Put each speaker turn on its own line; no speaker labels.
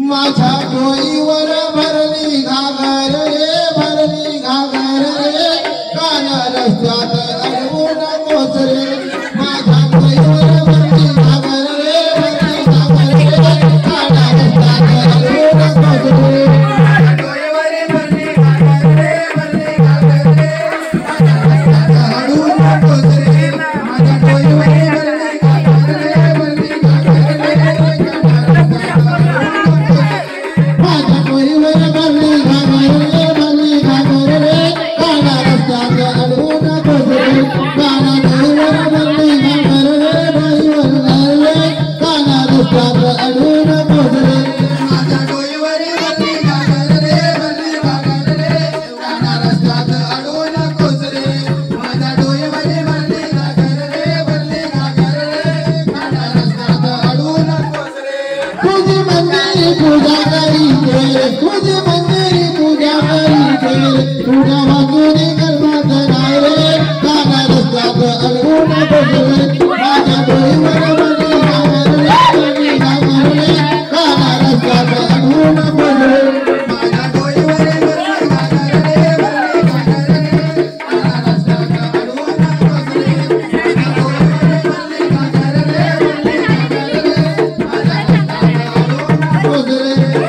माझ्या डोईवर भरली घागर रे काना रस्त्यात अडवून कोसरे माझ्या डोईवर भरली घागर रे काना रस्त्यात अडवून कोसरे पूजा करी तुझे मंदिरी पूजा करी तुझ्या वाजूने गर्भात राहिले काना रस्त्यात अडवून बसले माझ्या डोईवर भरली घागर रे काना रस्त्यात अडवून बसले माझ्या डोईवर भरली घागर रे काना रस्त्यात अडवून बसले माझ्या डोईवर भरली घागर रे